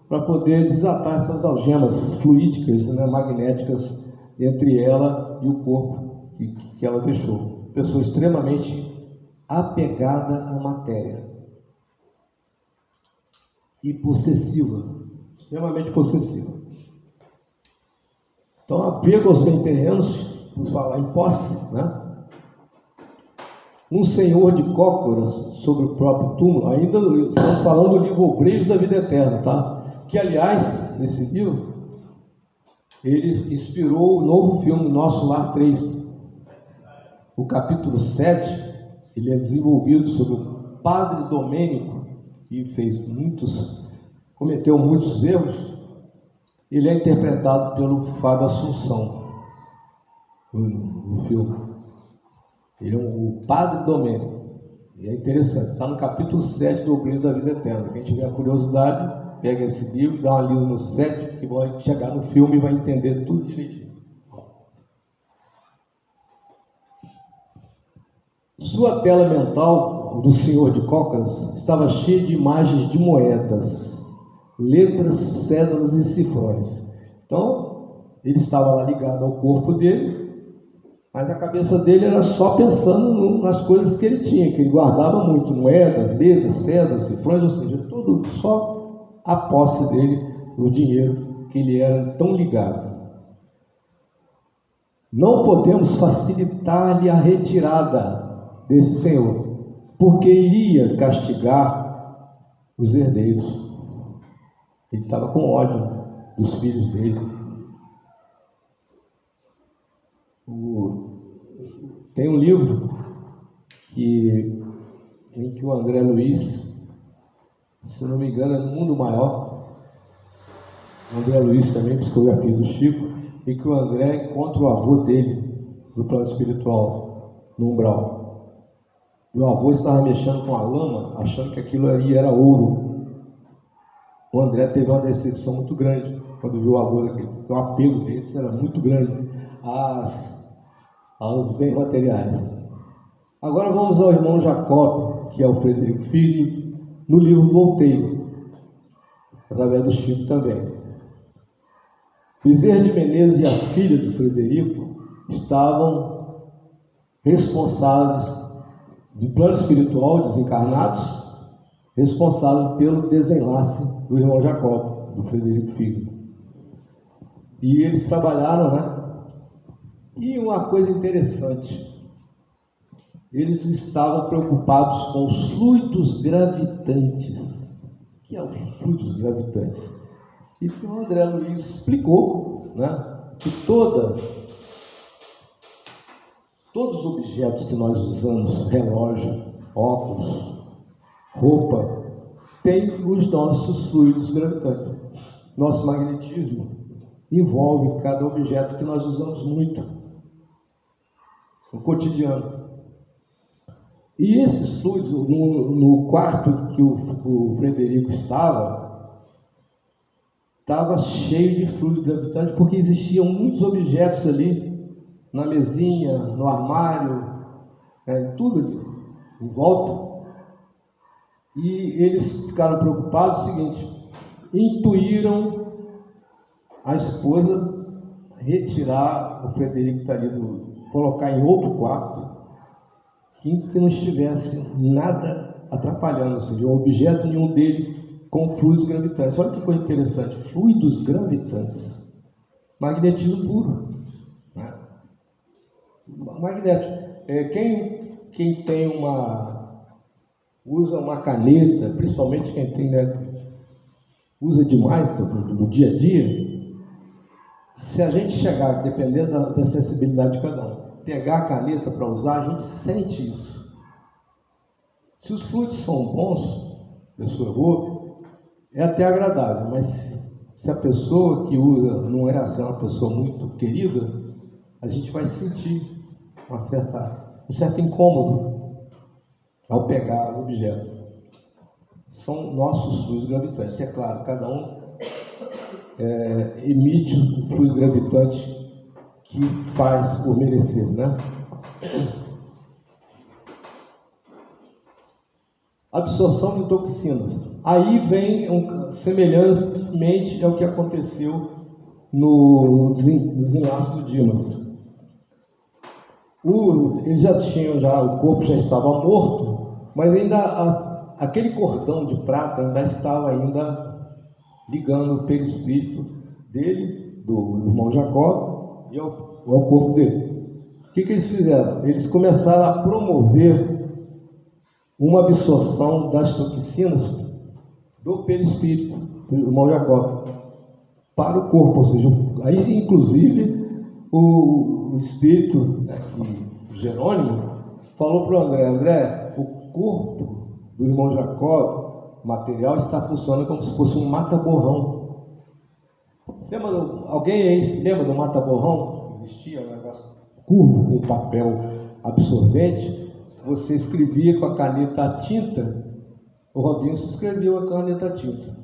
para poder desatar essas algemas fluídicas, né, magnéticas, entre ela e o corpo que ela deixou. Pessoa extremamente apegada à matéria e possessiva, extremamente possessiva. Então, apego aos bem terrenos, vamos falar em posse, né? Um senhor de cócoras sobre o próprio túmulo, ainda estamos falando do livro Obreiros da Vida Eterna, tá? Que, aliás, nesse livro, ele inspirou o novo filme Nosso Lar 3. O capítulo 7, ele é desenvolvido sobre o padre Domênico, que cometeu muitos erros. Ele é interpretado pelo Fábio Assunção no filme. Ele é o padre Domênico. E é interessante, está no capítulo 7 do Obreiros da Vida Eterna. Quem tiver curiosidade, pega esse livro, dá uma lida no 7, que vai chegar no filme e vai entender tudo direitinho. Sua tela mental, do senhor de cócoras, estava cheia de imagens de moedas, letras, cédulas e cifrões. Então, ele estava lá ligado ao corpo dele, mas a cabeça dele era só pensando nas coisas que ele tinha, que ele guardava muito, moedas, letras, cédulas, cifrões, ou seja, tudo só a posse dele, o dinheiro, que ele era tão ligado. Não podemos facilitar-lhe a retirada desse senhor, porque iria castigar os herdeiros. Ele estava com ódio dos filhos dele. Tem um livro em que o André Luiz, se eu não me engano, é No Mundo Maior. O André Luiz também, psicografia do Chico, e que o André encontra o avô dele no plano espiritual, no umbral. Meu avô estava mexendo com a lama, achando que aquilo ali era ouro. O André teve uma decepção muito grande quando viu o avô daquele. O apego dele era muito grande aos bens materiais. Agora vamos ao irmão Jacob, que é o Frederico Filho, no livro Voltei, através do Chico também. Bezerra de Menezes e a filha do Frederico estavam responsáveis do plano espiritual, desencarnados, responsável pelo desenlace do irmão Jacob, do Frederico Filho. E eles trabalharam, né? E uma coisa interessante, eles estavam preocupados com os fluidos gravitantes. O que é os fluidos gravitantes? E o André Luiz explicou, né, que todos os objetos que nós usamos, relógio, óculos, roupa, têm os nossos fluidos gravitantes. Nosso magnetismo envolve cada objeto que nós usamos muito no cotidiano. E esses fluidos, no quarto que o Frederico estava cheio de fluido gravitante, porque existiam muitos objetos ali, na mesinha, no armário, tudo ali, em volta. E eles ficaram preocupados, o seguinte, intuíram a esposa retirar o Frederico que está ali, colocar em outro quarto, que não estivesse nada atrapalhando, ou seja, um objeto nenhum dele com fluidos gravitantes. Olha que coisa interessante, fluidos gravitantes, magnetismo puro, né? Magnético. Quem tem usa uma caneta, principalmente quem tem, né, usa demais no dia a dia, se a gente chegar, dependendo da sensibilidade de cada um, pegar a caneta para usar, a gente sente isso. Se os fluidos são bons, a pessoa errou, é até agradável, mas se a pessoa que usa não é assim, uma pessoa muito querida, a gente vai sentir um certo incômodo ao pegar o objeto. São nossos fluidos gravitantes. É claro, cada um emite o fluido gravitante que faz por merecer, né? Absorção de toxinas. Aí vem semelhantemente ao que aconteceu no desenlace do Dimas. Eles já tinham, o corpo já estava morto, mas ainda aquele cordão de prata ainda estava ligando o perispírito dele, do irmão Jacó, e ao corpo dele. O que eles fizeram? Eles começaram a promover uma absorção das toxinas do perispírito do irmão Jacó para o corpo, ou seja, aí inclusive o espírito, o Jerônimo, falou para o André, o corpo do irmão Jacó, material, está funcionando como se fosse um mata-borrão. Alguém aí se lembra do mata-borrão? Existia um negócio curvo com papel absorvente. Você escrevia com a caneta a tinta, o Robinson escreveu a caneta a tinta.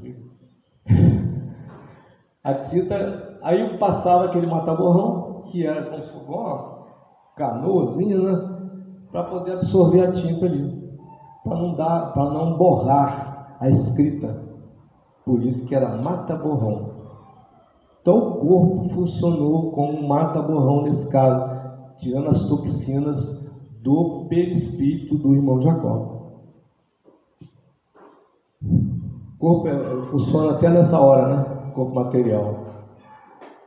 A tinta, aí passava aquele mata-borrão, que era como se fosse uma canoazinha, né? Para poder absorver a tinta ali, para não borrar a escrita. Por isso que era mata-borrão. Então o corpo funcionou como um mata-borrão nesse caso, tirando as toxinas do perispírito do irmão Jacó. O corpo funciona até nessa hora, né? O corpo material.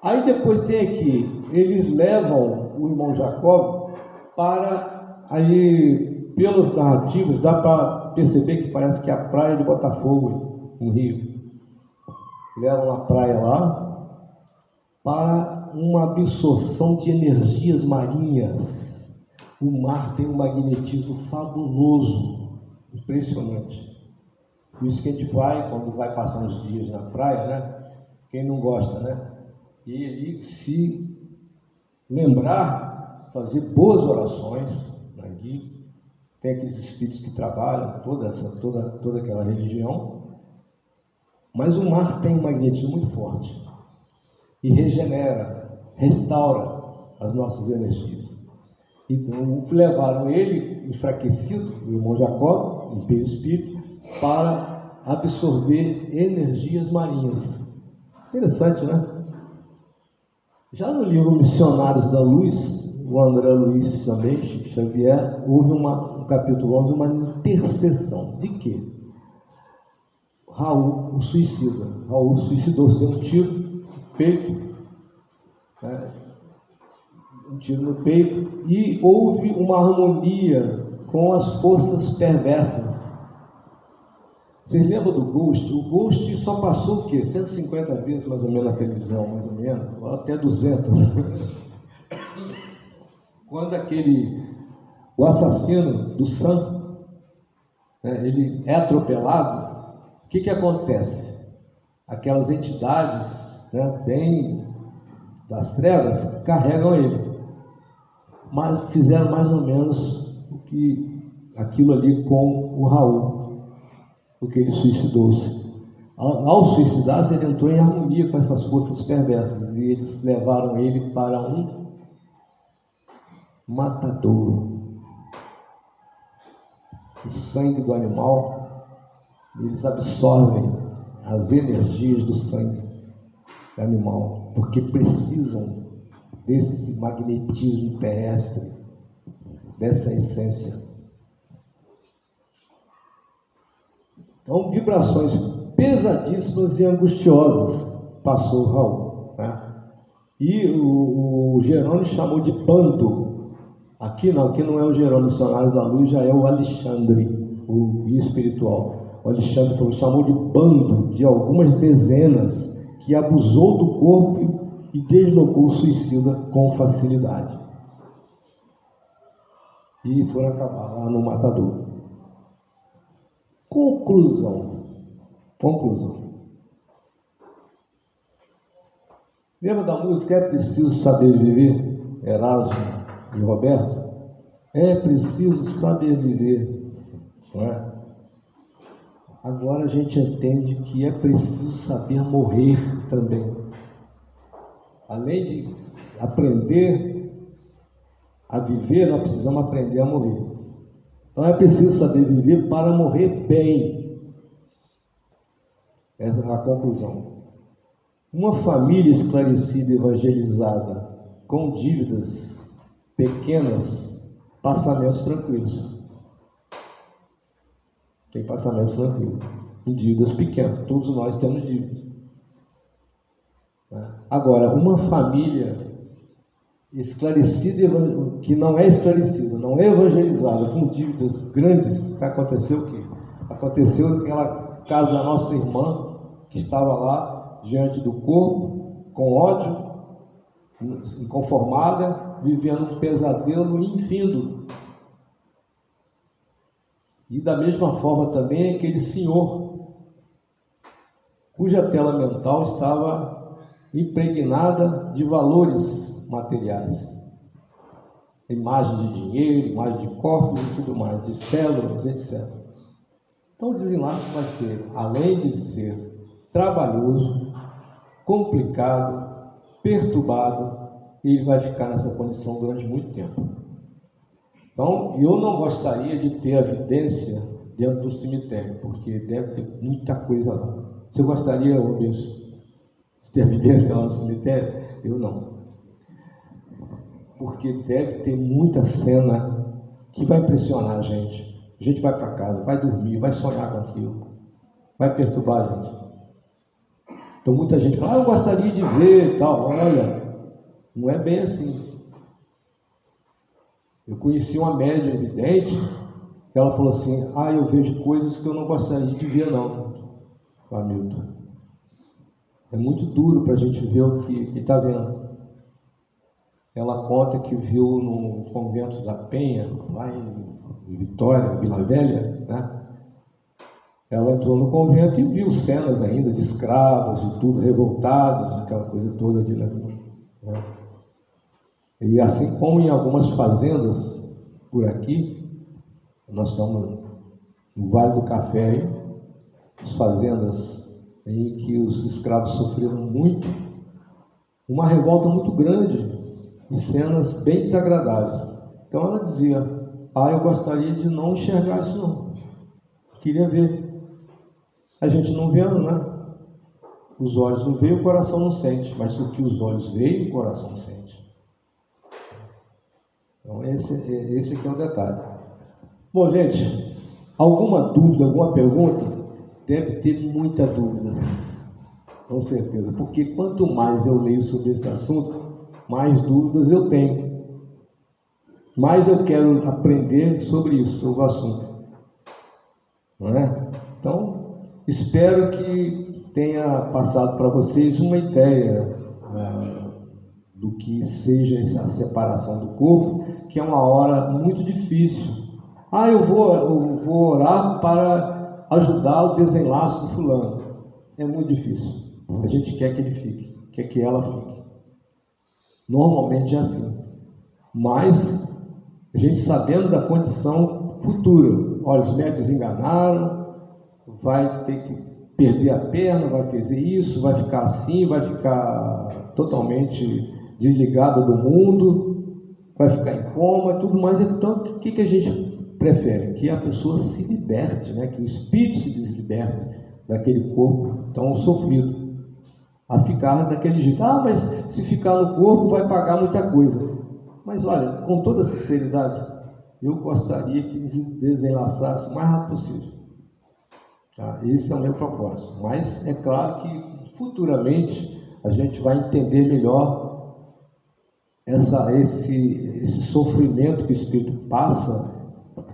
Aí depois tem aqui, eles levam o irmão Jacó para, aí pelas narrativas, dá para perceber que parece que é a praia de Botafogo, no Rio. Levam a praia lá para uma absorção de energias marinhas. O mar tem um magnetismo fabuloso, impressionante. Por isso que a gente vai, quando vai passar uns dias na praia, né? Quem não gosta, né? E ele se lembrar, fazer boas orações ali. Tem aqueles espíritos que trabalham toda aquela religião. Mas o mar tem um magnetismo muito forte. E regenera, restaura as nossas energias. Então, levaram ele, enfraquecido, o irmão Jacó, em perispírito, para absorver energias marinhas. Interessante, né? Já no livro Missionários da Luz, o André Luiz também, Chico Xavier, houve um capítulo 11, uma intercessão. De quê? Raul, o suicida. Raul suicidou-se, deu um tiro no peito, né? Um tiro no peito, e houve uma harmonia com as forças perversas. Vocês lembram do Ghost? O Ghost só passou o quê? 150 vezes mais ou menos na televisão, mais ou menos, ou até 200. Quando o assassino do Sam, né, ele é atropelado, o que acontece? Aquelas entidades, né, bem das trevas, carregam ele. Mas fizeram mais ou menos aquilo ali com o Raul, porque ele suicidou-se. Ao suicidar-se, ele entrou em harmonia com essas forças perversas, e eles levaram ele para um matadouro. O sangue do animal, eles absorvem as energias do sangue do animal, porque precisam desse magnetismo terrestre, dessa essência. Então, vibrações pesadíssimas e angustiosas passou o Raul, né? E o Jerônimo chamou de bando. Aqui não é o Jerônimo Missionário da Luz, já é o Alexandre, o guia espiritual. O Alexandre chamou de bando de algumas dezenas que abusou do corpo e deslocou o suicida com facilidade. E foram acabar lá no matadouro. Conclusão. Lembra da música É Preciso Saber Viver? Erasmo e Roberto? É preciso saber viver, não é? Agora a gente entende que é preciso saber morrer também. Além de aprender a viver, nós precisamos aprender a morrer. Então é preciso saber viver para morrer bem. Essa é a conclusão. Uma família esclarecida e evangelizada, com dívidas pequenas, passamentos tranquilos. Tem passamentos tranquilos. Em dívidas pequenas. Todos nós temos dívidas. Agora, uma família esclarecida, que não é esclarecida, não é evangelizada, com dívidas grandes, aconteceu o quê? Aconteceu aquela casa da nossa irmã, que estava lá diante do corpo, com ódio, inconformada, vivendo um pesadelo infindo. E da mesma forma também aquele senhor, cuja tela mental estava impregnada de valores materiais. Imagem de dinheiro, imagem de cofres e tudo mais, de células, etc. Então o desenlace vai ser, além de ser trabalhoso, complicado, perturbado, ele vai ficar nessa condição durante muito tempo. Então, eu não gostaria de ter a evidência dentro do cemitério, porque deve ter muita coisa lá. Você gostaria, Bispo, de ter evidência lá no cemitério? Eu não. Porque deve ter muita cena que vai impressionar a gente. A gente vai para casa, vai dormir, vai sonhar com aquilo, vai perturbar a gente. Então, muita gente fala, eu gostaria de ver e tal. Olha, não é bem assim. Eu conheci uma médium evidente, que ela falou assim, eu vejo coisas que eu não gostaria de ver não, Hamilton. É muito duro para a gente ver o que está vendo. Ela conta que viu no convento da Penha, lá em Vitória, Vila Velha, né? Ela entrou no convento e viu cenas ainda de escravos e tudo, revoltados, aquela coisa toda de lá, né? E assim como em algumas fazendas por aqui, nós estamos no Vale do Café, aí, as fazendas em que os escravos sofreram muito, uma revolta muito grande e cenas bem desagradáveis. Então ela dizia, eu gostaria de não enxergar isso não, queria ver. A gente não vê, né? Os olhos não veem, o coração não sente, mas o que os olhos veem, o coração sente. Então, esse aqui é o detalhe. Bom, gente, alguma dúvida, alguma pergunta? Deve ter muita dúvida, com certeza, porque quanto mais eu leio sobre esse assunto, mais dúvidas eu tenho. Mais eu quero aprender sobre isso, sobre o assunto. Não é? Então, espero que tenha passado para vocês uma ideia do que seja essa separação do corpo, que é uma hora muito difícil. Eu vou orar para ajudar o desenlace do fulano. É muito difícil. A gente quer que ele fique, quer que ela fique. Normalmente é assim. Mas, a gente sabendo da condição futura. Olha, os médicos enganaram, vai ter que perder a perna, vai fazer isso, vai ficar assim, vai ficar totalmente desligado do mundo, vai ficar em coma e tudo mais. Então, o que a gente prefere? Que a pessoa se liberte, né? Que o espírito se desliberte daquele corpo tão sofrido, a ficar daquele jeito. Mas se ficar no corpo vai pagar muita coisa. Mas olha, com toda sinceridade, eu gostaria que desenlaçasse o mais rápido possível. Esse é o meu propósito. Mas é claro que futuramente a gente vai entender melhor esse sofrimento que o espírito passa,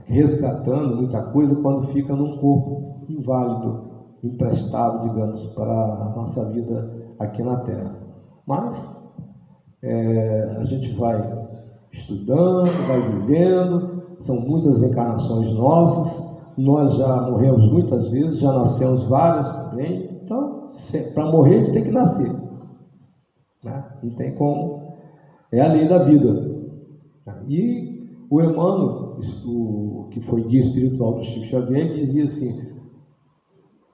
resgatando muita coisa quando fica num corpo inválido, emprestado, digamos, para a nossa vida aqui na Terra. Mas a gente vai estudando, vai vivendo, são muitas encarnações nossas, nós já morremos muitas vezes, já nascemos várias também, então, para morrer a gente tem que nascer, né? Não tem como, é a lei da vida. E o Emmanuel, que foi guia espiritual do Chico Xavier, dizia assim: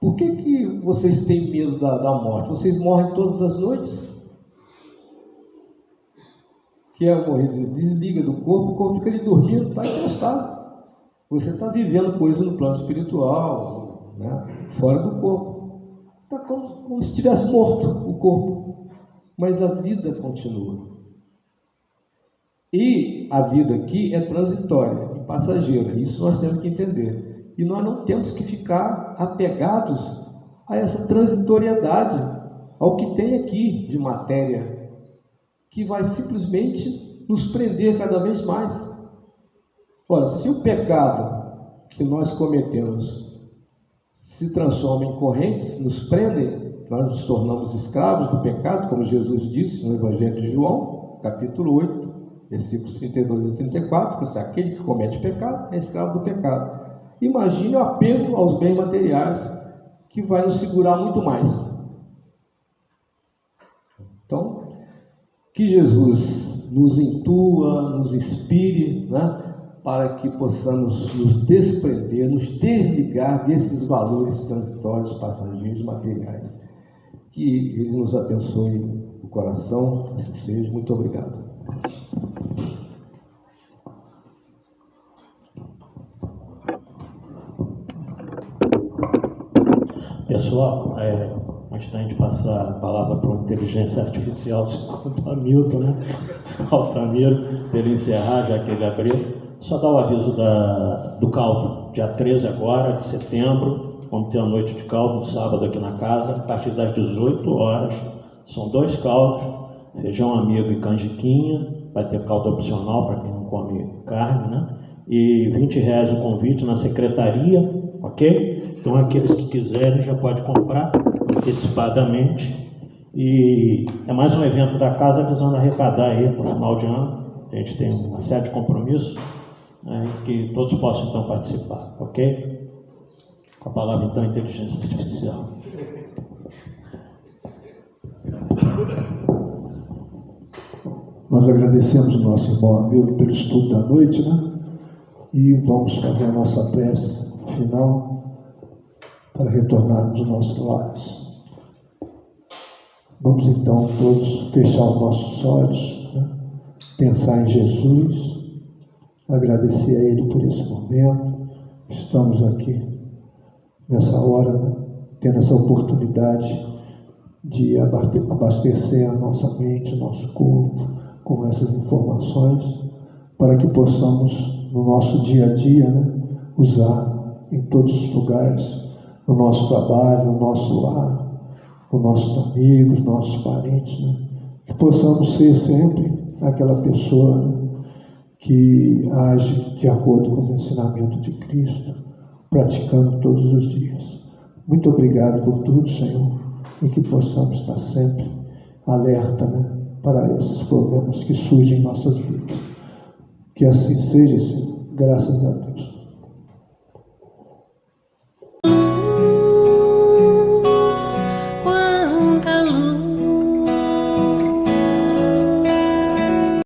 por que vocês têm medo da morte? Vocês morrem todas as noites? Que é morrer, desliga do corpo, o corpo fica ali dormindo, está encostado. Você está vivendo coisa no plano espiritual, né? Fora do corpo. Está como se estivesse morto o corpo. Mas a vida continua. E a vida aqui é transitória e passageira. Isso nós temos que entender. E nós não temos que ficar apegados a essa transitoriedade, ao que tem aqui de matéria, que vai simplesmente nos prender cada vez mais. Ora, se o pecado que nós cometemos se transforma em correntes, nos prendem, nós nos tornamos escravos do pecado, como Jesus disse no Evangelho de João, capítulo 8, versículos 32 a 34, que aquele que comete pecado é escravo do pecado. Imagine o apego aos bens materiais, que vai nos segurar muito mais. Então, que Jesus nos intua, nos inspire, né, para que possamos nos desprender, nos desligar desses valores transitórios, passageiros, materiais. Que Ele nos abençoe o coração, assim seja. Muito obrigado. Pessoal, antes da gente passar a palavra para a inteligência artificial, segundo Hamilton, né? Altamiro, para ele encerrar, já que ele abriu, só dar o aviso do caldo, dia 13 agora, de setembro, vamos ter a noite de caldo, no sábado aqui na casa, a partir das 18 horas, são 2 caldos, feijão amigo e canjiquinha, vai ter caldo opcional para quem não come carne, né? E R$20 o convite na secretaria, ok? Então, aqueles que quiserem já pode comprar antecipadamente. E é mais um evento da casa visando arrecadar aí para o final de ano. A gente tem uma série de compromissos, né, que todos possam então participar, ok? Com a palavra então inteligência artificial. Nós agradecemos o nosso irmão Hamilton pelo estudo da noite, né? E vamos fazer a nossa prece final para retornarmos aos nossos lares. Vamos então todos fechar os nossos olhos, né? Pensar em Jesus, agradecer a Ele por esse momento. Estamos aqui nessa hora, né? Tendo essa oportunidade de abastecer a nossa mente, o nosso corpo com essas informações, para que possamos no nosso dia a dia, né, usar em todos os lugares, no nosso trabalho, no nosso lar, com nossos amigos, nossos parentes, né? Que possamos ser sempre aquela pessoa, né, que age de acordo com os ensinamentos de Cristo, praticando todos os dias. Muito obrigado por tudo, Senhor, e que possamos estar sempre alerta, né, para esses problemas que surgem em nossas vidas. Que assim seja, Senhor, graças a Deus.